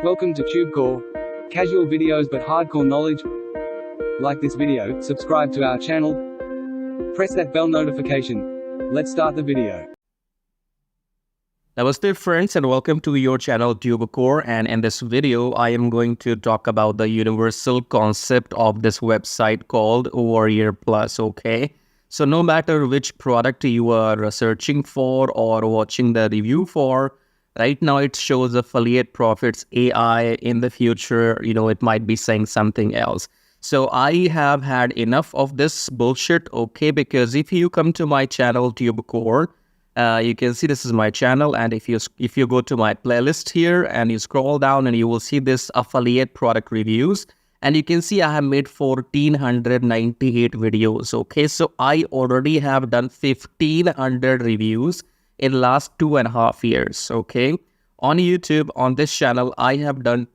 Welcome to TubeCore. Casual videos but hardcore knowledge. Like this video, subscribe to our channel, press that bell notification. Let's start the video. Namaste friends and welcome to your channel TubeCore, and in this video I am going to talk about the universal concept of this website called Warrior Plus. Okay, so no matter which product you are searching for or watching the review for, right now it shows affiliate profits AI. In the future, it might be saying something else. So I have had enough of this bullshit, okay, because if you come to my channel TubeCore, you can see this is my channel, and if you go to my playlist here and you scroll down, and you will see this affiliate product reviews, and you can see I have made 1498 videos. Okay, so I already have done 1500 reviews in last 2.5 years. Okay, on YouTube, on this channel, I have done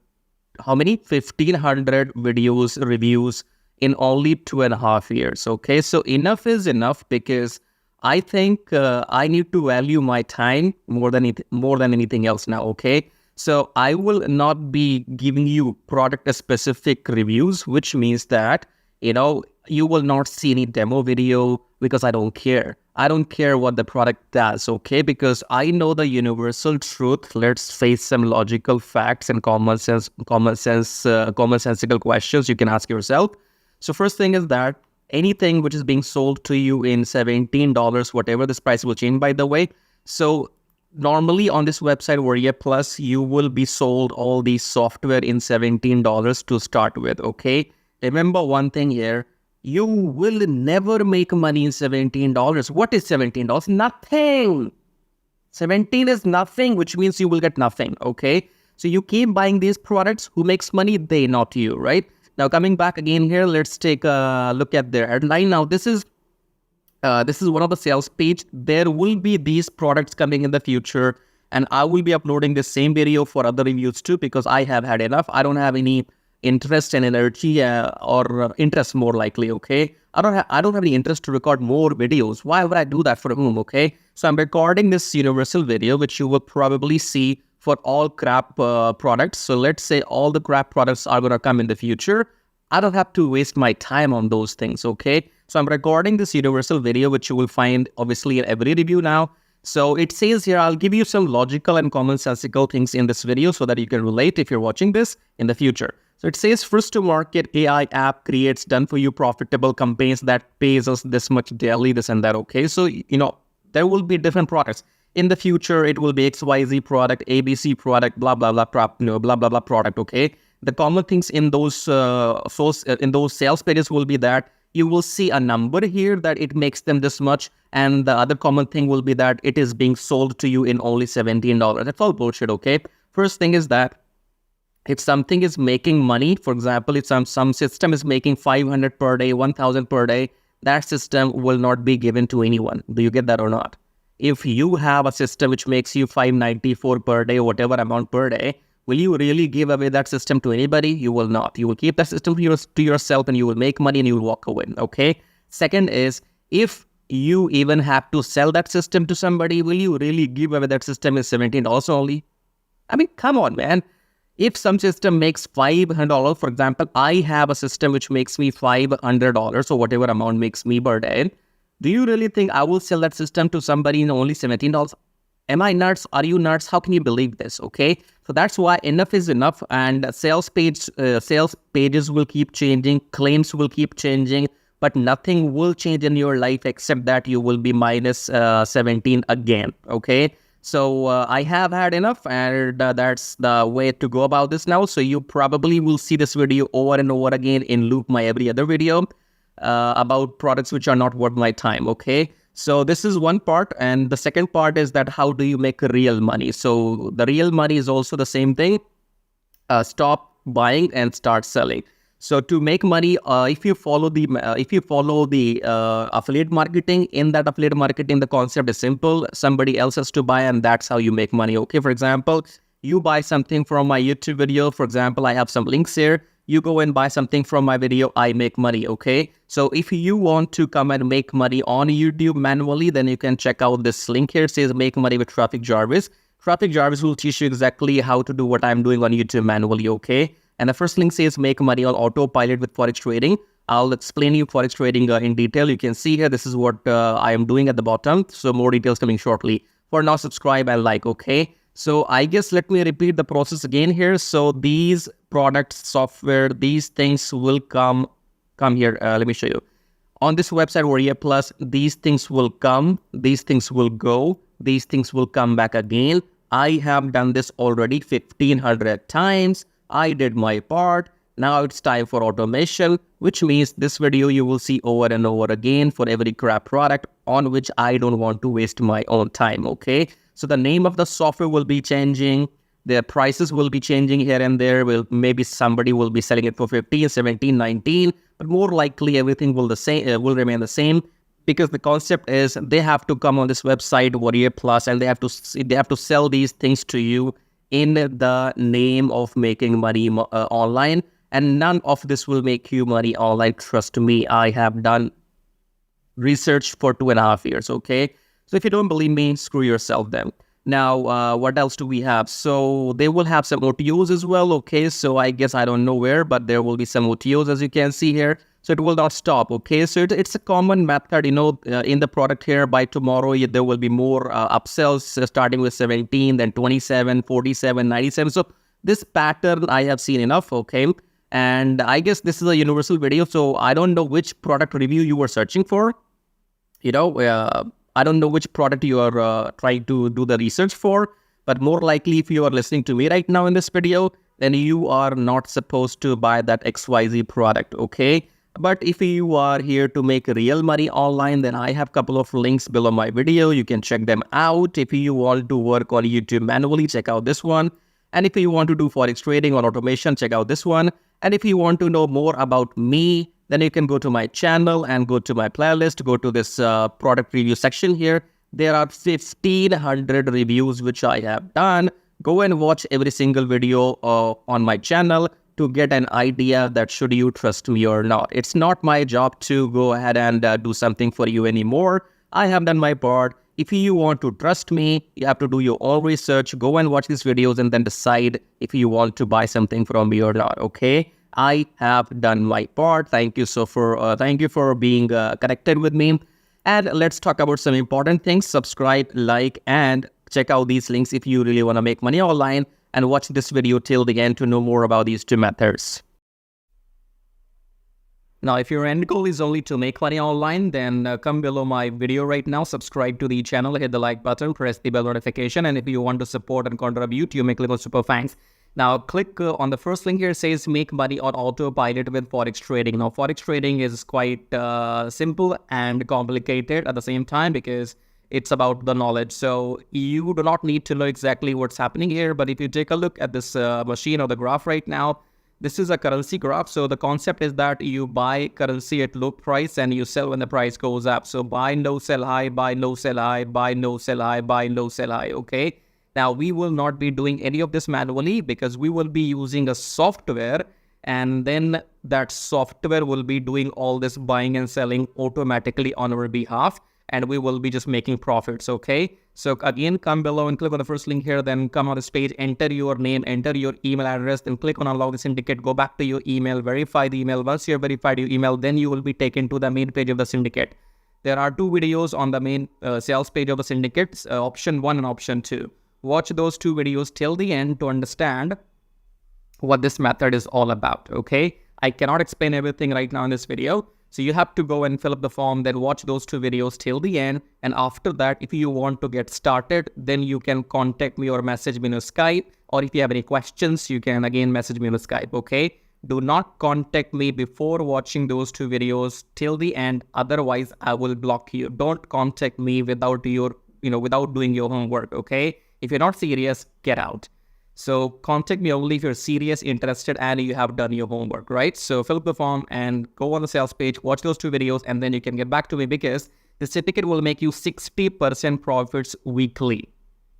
how many? 1500 videos reviews in only 2.5 years. Okay, so enough is enough, because I think I need to value my time more than anything else now, okay? So I will not be giving you product-specific reviews, which means that, you will not see any demo video, because I don't care. I don't care what the product does, okay? Because I know the universal truth. Let's face some logical facts and commonsensical questions you can ask yourself. So first thing is that anything which is being sold to you in $17, whatever, this price will change, by the way. So normally on this website, Warrior Plus, you will be sold all these software in $17 to start with, okay? Remember one thing here, you will never make money in $17. What is $17? Nothing. 17 is nothing, which means you will get nothing, okay? So you keep buying these products. Who makes money? They, not you, right? Now coming back again here, let's take a look at their headline. Now this is one of the sales page. There will be these products coming in the future, and I will be uploading the same video for other reviews too, because I have had enough. I don't have any interest and energy or interest, more likely, okay? I don't have any interest to record more videos. Why would I do that for whom, okay? So I'm recording this universal video, which you will probably see for all crap products. So let's say all the crap products are going to come in the future. I don't have to waste my time on those things, okay? So I'm recording this universal video, which you will find obviously in every review now. So it says here, I'll give you some logical and commonsensical things in this video so that you can relate if you're watching this in the future. So it says, first to market AI app creates done for you profitable campaigns that pays us this much daily, this and that, okay? So, there will be different products. In the future, it will be XYZ product, ABC product, blah, blah, blah, blah, blah, blah product, okay? The common things in those sales pages will be that you will see a number here that it makes them this much, and the other common thing will be that it is being sold to you in only $17. That's all bullshit, okay? First thing is that if something is making money, for example, if some system is making 500 per day, 1,000 per day, that system will not be given to anyone. Do you get that or not? If you have a system which makes you 594 per day, whatever amount per day, will you really give away that system to anybody? You will not. You will keep that system to yourself, and you will make money and you will walk away, okay? Second is, if you even have to sell that system to somebody, will you really give away that system in $17 only? I mean, come on, man. If some system makes $500, for example, I have a system which makes me $500, so whatever amount makes me per day, do you really think I will sell that system to somebody in only $17? Am I nuts? Are you nuts? How can you believe this? Okay, so that's why enough is enough, and sales pages will keep changing, claims will keep changing, but nothing will change in your life except that you will be minus 17 again. Okay, so I have had enough, and that's the way to go about this now. So you probably will see this video over and over again in loop, my every other video about products which are not worth my time. Okay. So this is one part, and the second part is that how do you make real money? So the real money is also the same thing. Stop buying and start selling. So to make money, if you follow the affiliate marketing, in that affiliate marketing, the concept is simple. Somebody else has to buy, and that's how you make money. Okay, for example, you buy something from my YouTube video. For example, I have some links here. You go and buy something from my video, I make money, okay? So if you want to come and make money on YouTube manually, then you can check out this link here. It says make money with Traffic Jarvis. Traffic Jarvis will teach you exactly how to do what I'm doing on YouTube manually, okay? And the first link says make money on autopilot with Forex trading. I'll explain you Forex trading in detail. You can see here, this is what I am doing at the bottom. So more details coming shortly. For now, subscribe and like, okay? So I guess let me repeat the process again here. So these products, software, these things will come here. Let me show you. On this website, Warrior Plus, these things will come, these things will go, these things will come back again. I have done this already 1500 times. I did my part. Now it's time for automation, which means this video you will see over and over again for every crap product on which I don't want to waste my own time, okay? So the name of the software will be changing. Their prices will be changing here and there. Maybe somebody will be selling it for 15, 17, 19, but more likely everything will remain the same, because the concept is they have to come on this website Warrior Plus and they have to sell these things to you in the name of making money online. And none of this will make you money online. Trust me, I have done research for 2.5 years, okay? So if you don't believe me, screw yourself then. Now, what else do we have? So they will have some OTOs as well, okay? So I guess I don't know where, but there will be some OTOs as you can see here. So it will not stop, okay? So it's a common method, you know, in the product here. By tomorrow, there will be more upsells starting with 17, then 27, 47, 97. So this pattern I have seen enough, okay? And I guess this is a universal video, so I don't know which product review you were searching for. You know, I don't know which product you are trying to do the research for, but more likely if you are listening to me right now in this video, then you are not supposed to buy that XYZ product, okay? But if you are here to make real money online, then I have a couple of links below my video. You can check them out. If you want to work on YouTube manually, check out this one. And if you want to do Forex trading or automation, check out this one. And if you want to know more about me, then you can go to my channel and go to my playlist, go to this product review section here. There are 1500 reviews which I have done. Go and watch every single video on my channel to get an idea that should you trust me or not. It's not my job to go ahead and do something for you anymore. I have done my part. If you want to trust me, you have to do your own research. Go and watch these videos and then decide if you want to buy something from me or not, okay? I have done my part. Thank you for being connected with me. And let's talk about some important things. Subscribe, like, and check out these links if you really want to make money online. And watch this video till the end to know more about these two methods. Now, if your end goal is only to make money online, then come below my video right now, subscribe to the channel, hit the like button, press the bell notification, and if you want to support and contribute, you may click on super thanks. Now, click on the first link here, says make money on autopilot with Forex trading. Now, Forex trading is quite simple and complicated at the same time because it's about the knowledge. So you do not need to know exactly what's happening here, but if you take a look at this machine or the graph right now, this is a currency graph. So the concept is that you buy currency at low price and you sell when the price goes up. So buy low, sell high, buy low, sell high, buy low, sell high, buy low, sell high, okay? Now, we will not be doing any of this manually because we will be using a software, and then that software will be doing all this buying and selling automatically on our behalf, and we will be just making profits, okay? So again, come below and click on the first link here, then come on this page, enter your name, enter your email address, then click on unlock the syndicate, go back to your email, verify the email. Once you have verified your email, then you will be taken to the main page of the syndicate. There are two videos on the main sales page of the syndicate, option 1 and option 2. Watch those two videos till the end to understand what this method is all about, okay? I cannot explain everything right now in this video. So you have to go and fill up the form, then watch those two videos till the end. And after that, if you want to get started, then you can contact me or message me on Skype. Or if you have any questions, you can again message me on Skype, okay? Do not contact me before watching those two videos till the end. Otherwise, I will block you. Don't contact me without without doing your homework, okay? If you're not serious, get out. So contact me only if you're serious, interested, and you have done your homework, right? So fill up the form and go on the sales page, watch those two videos, and then you can get back to me because the syndicate will make you 60% profits weekly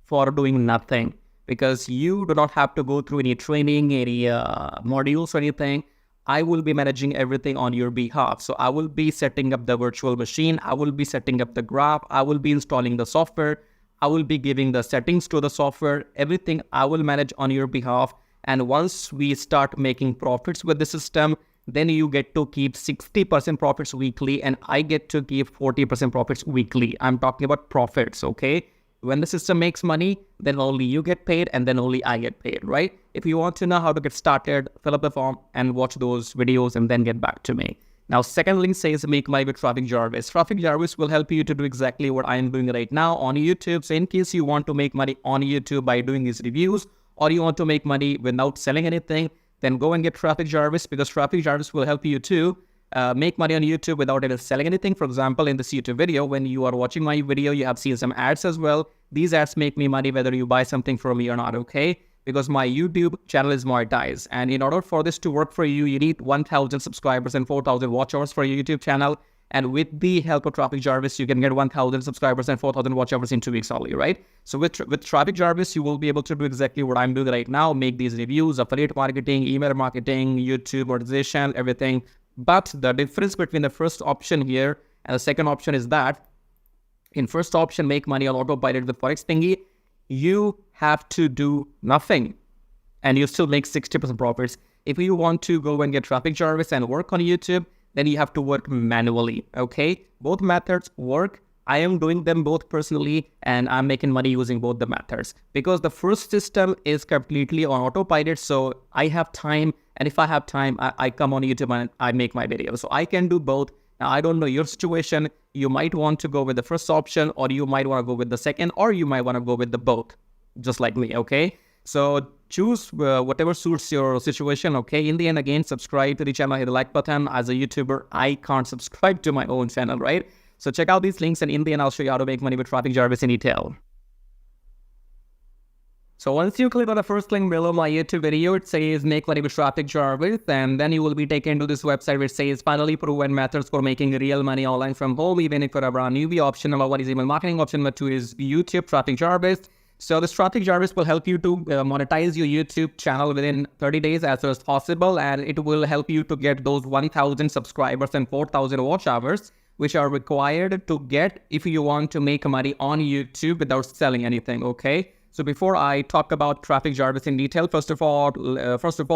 for doing nothing, because you do not have to go through any training, any modules or anything. I will be managing everything on your behalf. So I will be setting up the virtual machine. I will be setting up the graph. I will be installing the software. I will be giving the settings to the software, everything I will manage on your behalf. And once we start making profits with the system, then you get to keep 60% profits weekly and I get to keep 40% profits weekly. I'm talking about profits, okay? When the system makes money, then only you get paid and then only I get paid, right? If you want to know how to get started, fill up the form and watch those videos and then get back to me. Now, second link says make money with Traffic Jarvis. Traffic Jarvis will help you to do exactly what I am doing right now on YouTube. So in case you want to make money on YouTube by doing these reviews, or you want to make money without selling anything, then go and get Traffic Jarvis, because Traffic Jarvis will help you to make money on YouTube without even selling anything. For example, in this YouTube video, when you are watching my video, you have seen some ads as well. These ads make me money whether you buy something from me or not, okay? Because my YouTube channel is monetized. And in order for this to work for you, you need 1,000 subscribers and 4,000 watch hours for your YouTube channel. And with the help of Traffic Jarvis, you can get 1,000 subscribers and 4,000 watch hours in 2 weeks only, right? So with Traffic Jarvis, you will be able to do exactly what I'm doing right now, make these reviews, affiliate marketing, email marketing, YouTube monetization, everything. But the difference between the first option here and the second option is that in first option, make money on autopilot with Forex Thingy, you have to do nothing and you still make 60% profits. If you want to go and get Traffic Jarvis and work on YouTube, then you have to work manually, okay? Both methods work. I am doing them both personally and I'm making money using both the methods because the first system is completely on autopilot. So I have time, and if I have time, I come on YouTube and I make my videos. So I can do both. Now, I don't know your situation. You might want to go with the first option, or you might want to go with the second, or you might want to go with the both, just like me, okay? So choose whatever suits your situation, okay? In the end, again, subscribe to the channel, hit the like button. As a YouTuber, I can't subscribe to my own channel, right? So check out these links, and in the end, I'll show you how to make money with Traffic Jarvis in detail. So once you click on the first link below my YouTube video, it says make money with Traffic Jarvis, and then you will be taken to this website which says finally proven methods for making real money online from home, even if you're a brand newbie. Option number 1 is email marketing. Option number 2 is YouTube Traffic Jarvis. So this Traffic Jarvis will help you to monetize your YouTube channel within 30 days as soon as possible, and it will help you to get those 1,000 subscribers and 4,000 watch hours, which are required to get if you want to make money on YouTube without selling anything, okay? So before I talk about Traffic Jarvis in detail, first of all,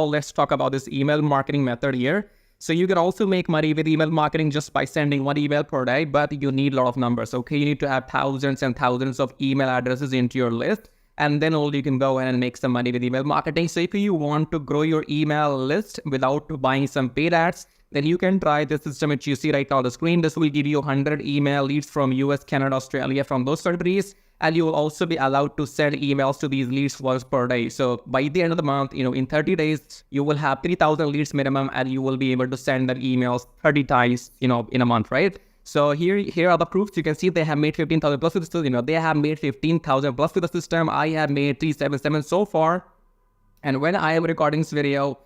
let's talk about this email marketing method here. So you can also make money with email marketing just by sending 1 email per day, but you need a lot of numbers, okay? You need to have thousands and thousands of email addresses into your list, and then only you can go in and make some money with email marketing. So if you want to grow your email list without buying some paid ads, then you can try this system which you see right now on the screen. This will give you 100 email leads from US, Canada, Australia, from those countries. And you will also be allowed to send emails to these leads once per day. So by the end of the month, in 30 days, you will have 3,000 leads minimum, and you will be able to send that emails 30 times, in a month, right? So here are the proofs. You can see they have made 15,000 plus with the system. They have made 15,000 plus with the system. I have made 377 so far. And when I am recording this video,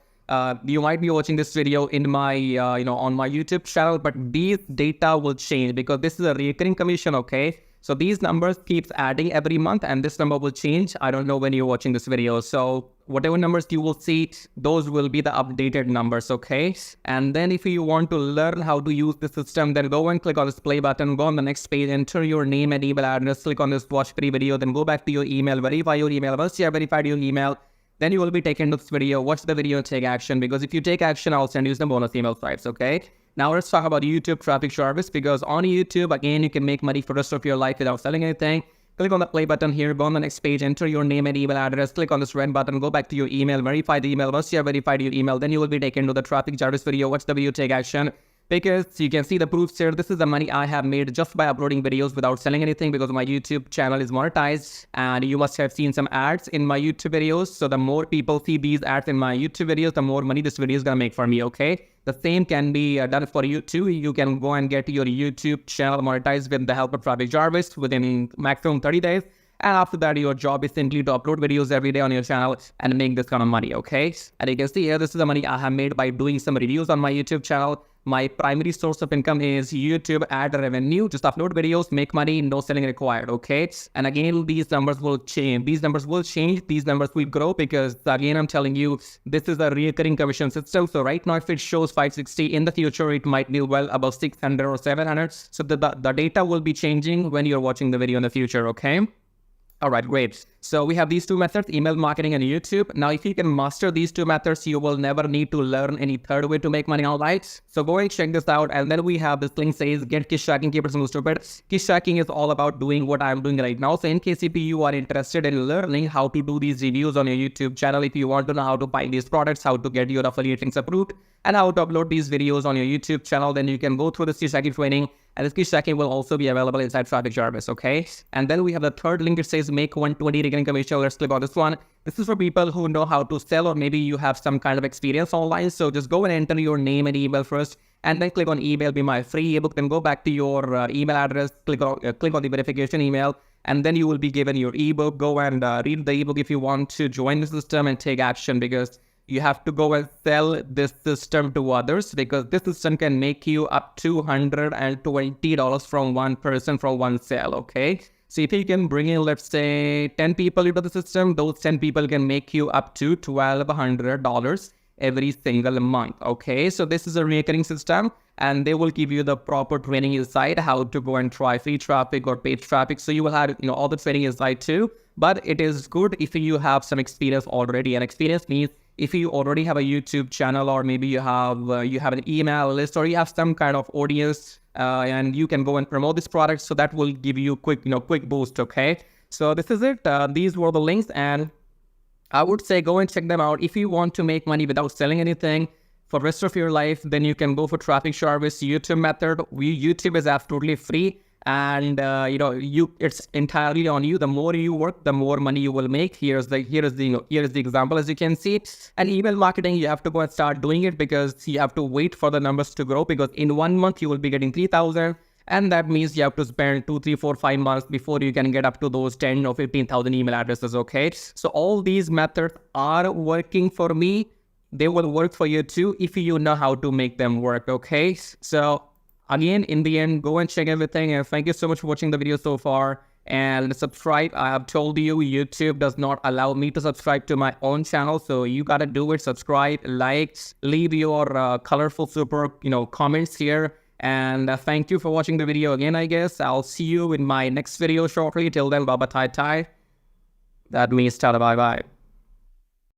you might be watching this video in my, on my YouTube channel, but these data will change because this is a recurring commission, okay? So these numbers keeps adding every month, and this number will change. I don't know when you're watching this video. So whatever numbers you will see, those will be the updated numbers, okay? And then if you want to learn how to use the system, then go and click on this play button, go on the next page, enter your name and email address, click on this watch free video, then go back to your email, verify your email. Once you have verified your email, then you will be taken to this video, watch the video and take action, because if you take action, I'll send you some bonus email stripes, okay? Now let's talk about YouTube Traffic Jarvis, because on YouTube, again, you can make money for the rest of your life without selling anything. Click on the play button here, go on the next page, enter your name and email address, click on this red button, go back to your email, verify the email. Once you have verified your email, then you will be taken to the Traffic Jarvis video, watch the video, take action. Because you can see the proofs here. This is the money I have made just by uploading videos without selling anything, because my YouTube channel is monetized, and you must have seen some ads in my YouTube videos. So the more people see these ads in my YouTube videos, the more money this video is gonna make for me, okay? The same can be done for you too. You can go and get your YouTube channel monetized with the help of Traffic Jarvis within maximum 30 days. And after that, your job is simply to upload videos every day on your channel and make this kind of money, okay? And you can see here, this is the money I have made by doing some reviews on my YouTube channel. My primary source of income is YouTube ad revenue. Just upload videos, make money, no selling required, okay? And again, these numbers will change. These numbers will change. These numbers will grow, because again, I'm telling you, this is a recurring commission system. So right now, if it shows 560, in the future, it might be well above 600 or 700. So the data will be changing when you're watching the video in the future, okay? All right, great. So we have these two methods, email marketing and YouTube. Now, if you can master these two methods, you will never need to learn any third way to make money online. So go and check this out. And then we have this link says, get Kiss Tracking, keep it smooth, stupid. Kiss Tracking is all about doing what I'm doing right now. So in case if you are interested in learning how to do these reviews on your YouTube channel, if you want to know how to find these products, how to get your affiliate links approved, and how to upload these videos on your YouTube channel, then you can go through this Kiss Tracking training. And this Kiss Tracking will also be available inside Traffic Jarvis, okay? And then we have the third link. It says make 120 recurring commission. Let's click on this one. This is for people who know how to sell, or maybe you have some kind of experience online. So just go and enter your name and email first, and then click on email be my free ebook. Then go back to your email address, click on the verification email, and then you will be given your ebook. Go and read the ebook if you want to join the system and take action, because you have to go and sell this system to others, because this system can make you up to $120 from one person from one sale, okay? So if you can bring in, let's say, 10 people into the system, those 10 people can make you up to $1,200 every single month, okay? So this is a recurring system, and they will give you the proper training inside how to go and try free traffic or paid traffic. So you will have, all the training inside too, but it is good if you have some experience already. And experience means if you already have a YouTube channel, or maybe you have an email list, or you have some kind of audience, and you can go and promote this product. So that will give you quick boost, okay? So this is it. These were the links, and I would say go and check them out. If you want to make money without selling anything for the rest of your life, then you can go for Traffic Jarvis YouTube method. YouTube is absolutely free. And it's entirely on you. The more you work, the more money you will make. Here is the example, as you can see. And email marketing, you have to go and start doing it, because you have to wait for the numbers to grow, because in 1 month you will be getting 3,000, and that means you have to spend 2, 3, 4, 5 months before you can get up to those 10 or 15,000 email addresses, okay? So all these methods are working for me. They will work for you too if you know how to make them work, okay? So again, in the end, go and check everything. And thank you so much for watching the video so far. And subscribe. I have told you, YouTube does not allow me to subscribe to my own channel. So you got to do it. Subscribe, like, leave your colorful, super, comments here. And thank you for watching the video again, I guess. I'll see you in my next video shortly. Till then, bye-bye, tai-tai. That means tada, bye-bye.